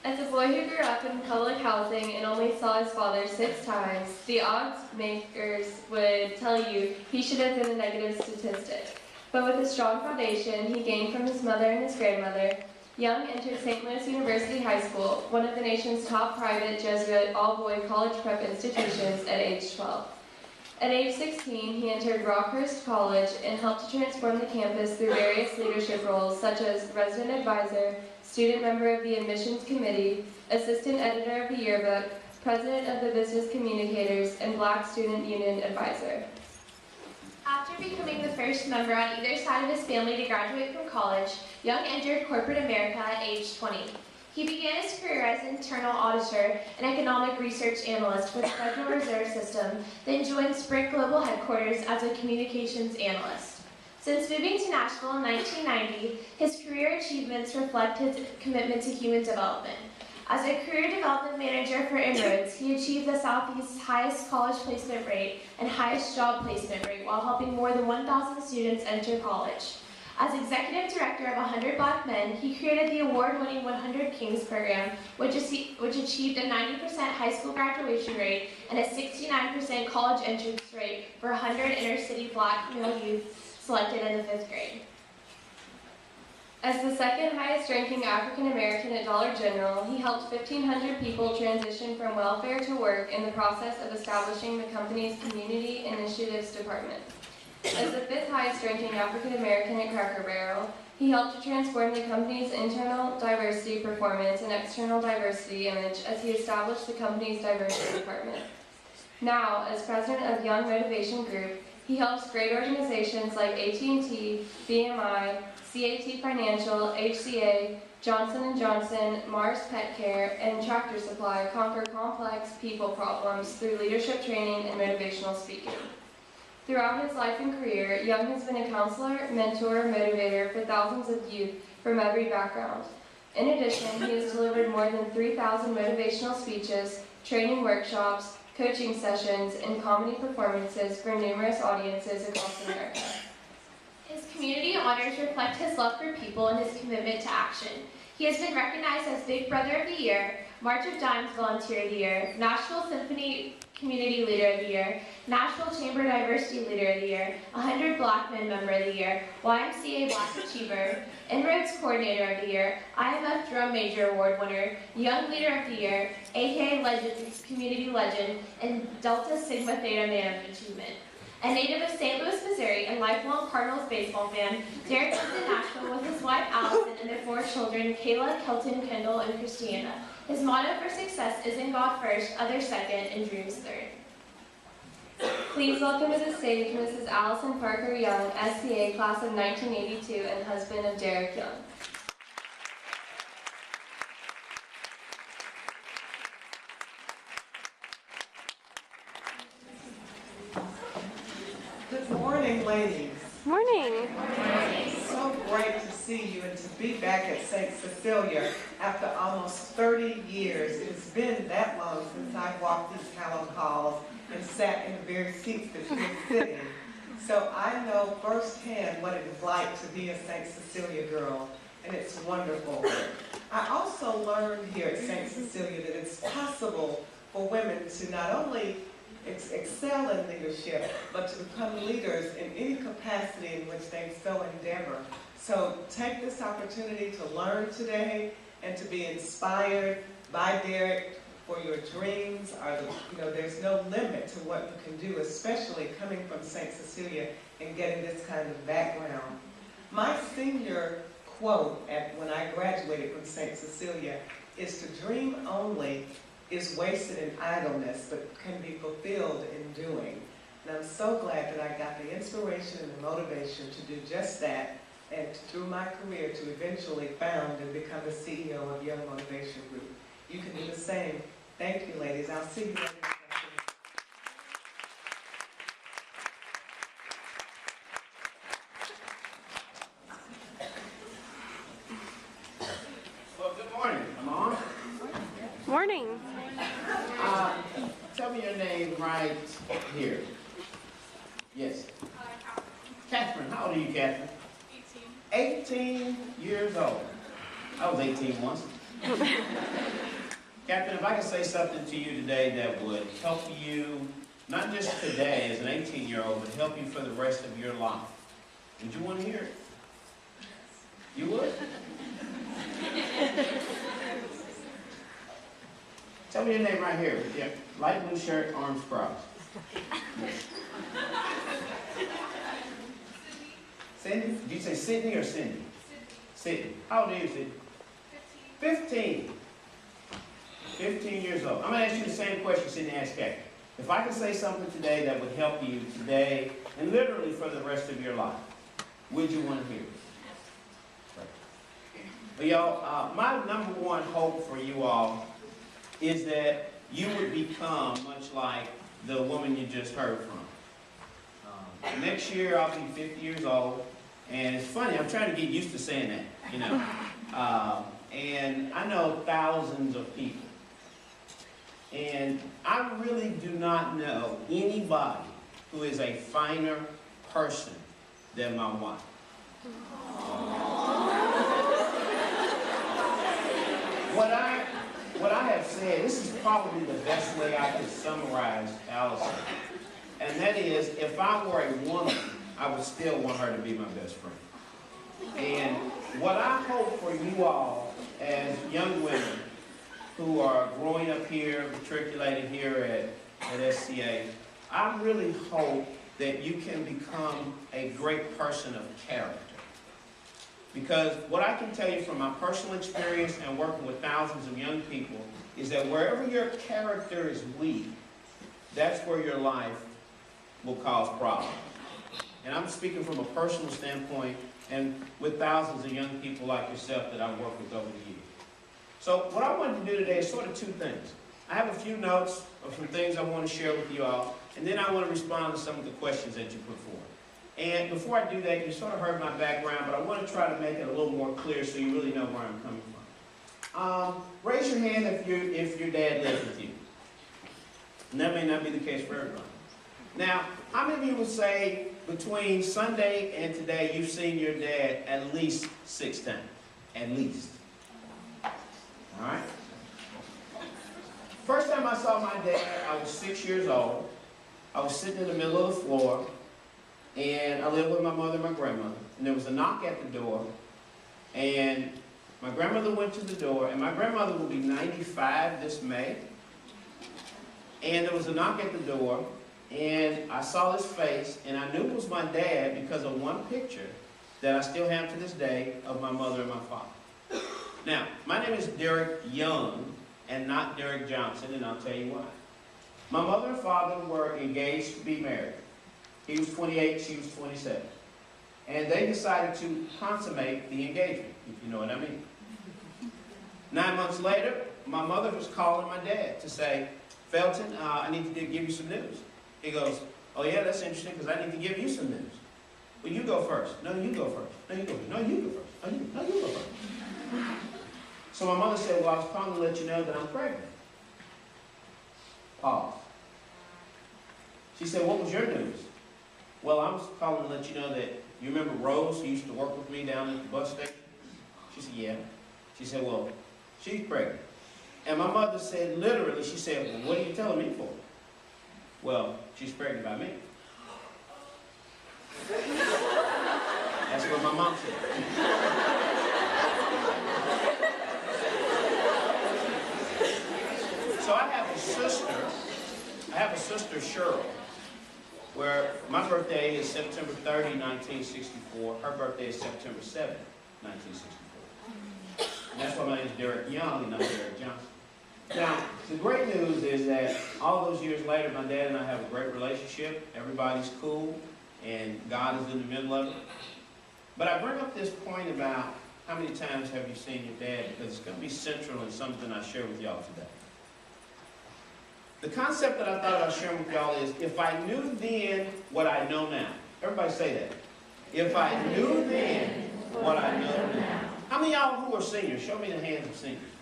As a boy who grew up in public housing and only saw his father 6 times, the odds makers would tell you he should have been a negative statistic. But with a strong foundation he gained from his mother and his grandmother, Young entered St. Louis University High School, one of the nation's top private Jesuit all-boy college prep institutions, at age 12. At age 16, he entered Rockhurst College and helped to transform the campus through various leadership roles such as resident advisor, student member of the admissions committee, assistant editor of the yearbook, president of the business communicators, and Black Student Union advisor. After becoming the first member on either side of his family to graduate from college, Young entered corporate America at age 20. He began his career as internal auditor and economic research analyst for the Federal Reserve System, then joined Sprint Global Headquarters as a communications analyst. Since moving to Nashville in 1990, his career achievements reflect his commitment to human development. As a career development manager for Inroads, he achieved the Southeast's highest college placement rate and highest job placement rate while helping more than 1,000 students enter college. As executive director of 100 Black Men, he created the award-winning 100 Kings program, which achieved a 90% high school graduation rate and a 69% college entrance rate for 100 inner-city Black male youth selected in the 5th grade. As the second highest ranking African American at Dollar General, he helped 1,500 people transition from welfare to work in the process of establishing the company's Community Initiatives Department. As the 5th highest ranking African American at Cracker Barrel, he helped to transform the company's internal diversity performance and external diversity image as he established the company's diversity department. Now, as president of Young Motivation Group, he helps great organizations like AT&T, BMI, CAT Financial, HCA, Johnson & Johnson, Mars Pet Care, and Tractor Supply conquer complex people problems through leadership training and motivational speaking. Throughout his life and career, Young has been a counselor, mentor, motivator for thousands of youth from every background. In addition, he has delivered more than 3,000 motivational speeches, training workshops, coaching sessions, and comedy performances for numerous audiences across America. His community honors reflect his love for people and his commitment to action. He has been recognized as Big Brother of the Year, March of Dimes Volunteer of the Year, Nashville Symphony Community Leader of the Year, Nashville Chamber Diversity Leader of the Year, 100 Black Men Member of the Year, YMCA Black Achiever, Inroads Coordinator of the Year, IMF Drum Major Award winner, Young Leader of the Year, AKA Legend, Community Legend, and Delta Sigma Theta Man of Achievement. A native of St. Louis, Missouri, and lifelong Cardinals baseball fan, Derek lives in Nashville with his wife Allison and their 4 children, Kayla, Kelton, Kendall, and Christiana. His motto for success is in God first, others second, and dreams third. Please welcome to the stage Mrs. Allison Parker Young, SCA, class of 1982, and husband of Derek Young. Good morning, ladies. Morning. So great to see you and to be back at St. Cecilia after almost 30 years. It's been that long since I walked these hallowed halls and sat in the very seats that you're sitting. So I know firsthand what it is like to be a St. Cecilia girl, and it's wonderful. I also learned here at St. Cecilia that it's possible for women to not only excel in leadership, but to become leaders in any capacity in which they so endeavor. So take this opportunity to learn today and to be inspired by Derek for your dreams. There's no limit to what you can do, especially coming from St. Cecilia and getting this kind of background. My senior quote when I graduated from St. Cecilia is to dream only is wasted in idleness, but can be fulfilled in doing. And I'm so glad that I got the inspiration and the motivation to do just that, and through my career to eventually found and become the CEO of Young Motivation Group. You can do the same. Thank you, ladies. I'll see you later. Well, good morning. I'm on. Morning. Tell me your name right here. Yes. Catherine, how old are you, Catherine? 18. 18 years old. I was 18 once. Captain, if I could say something to you today that would help you, not just today as an 18-year-old, but help you for the rest of your life, would you want to hear it? You would? Tell me your name right here. Yeah, light blue shirt, arms crossed. Cindy? Did you say Sydney or Cindy? Sydney. How old are you, Sydney? 15. 15 years old. I'm going to ask you the same question Sydney asked Kate. If I could say something today that would help you today and literally for the rest of your life, would you want to hear it? Well, y'all, my number one hope for you all is that you would become much like the woman you just heard from. Next year, I'll be 50 years old, and it's funny, I'm trying to get used to saying that, you know. And I know thousands of people, and I really do not know anybody who is a finer person than my wife. What I have said, this is probably the best way I could summarize Allison. And that is, if I were a woman, I would still want her to be my best friend. And what I hope for you all as young women who are growing up here, matriculating here at SCA, I really hope that you can become a great person of character. Because what I can tell you from my personal experience and working with thousands of young people is that wherever your character is weak, that's where your life will cause problems. And I'm speaking from a personal standpoint and with thousands of young people like yourself that I've worked with over the years. So what I wanted to do today is sort of two things. I have a few notes of some things I want to share with you all, and then I want to respond to some of the questions that you put forward. And before I do that, you sort of heard my background, but I want to try to make it a little more clear so you really know where I'm coming from. Raise your hand if your dad lives with you. And that may not be the case for everybody. Now, how many of you would say between Sunday and today you've seen your dad at least 6 times? At least. All right? First time I saw my dad, I was 6 years old. I was sitting in the middle of the floor, and I lived with my mother and my grandmother. And there was a knock at the door, and my grandmother went to the door, and my grandmother will be 95 this May. And there was a knock at the door, and I saw his face, and I knew it was my dad because of one picture that I still have to this day of my mother and my father. Now, my name is Derek Young, and not Derek Johnson, and I'll tell you why. My mother and father were engaged to be married. He was 28, she was 27. And they decided to consummate the engagement, if you know what I mean. 9 months later, my mother was calling my dad to say, Felton, I need to give you some news. He goes, oh yeah, that's interesting because I need to give you some news. Well, you go first. No, you go first. No, you go first. No, you go first. No, you go first. So my mother said, well, I was calling to let you know that I'm pregnant. Pause. She said, what was your news? Well, I was calling to let you know that you remember Rose, who used to work with me down at the bus station? She said, yeah. She said, well, she's pregnant. And my mother said, literally, she said, well, what are you telling me for? Well, she's pregnant by me. That's what my mom said. So I have a sister, Cheryl, where my birthday is September 30, 1964. Her birthday is September 7, 1964. And that's why my name is Derek Young and not Derek Johnson. Now, the great news is that all those years later, my dad and I have a great relationship. Everybody's cool, and God is in the middle of it. But I bring up this point about how many times have you seen your dad, because it's going to be central in something I share with y'all today. The concept that I thought I'd share with y'all is, if I knew then what I know now. Everybody say that. If I knew then what I know now. How many of y'all who are seniors? Show me the hands of seniors.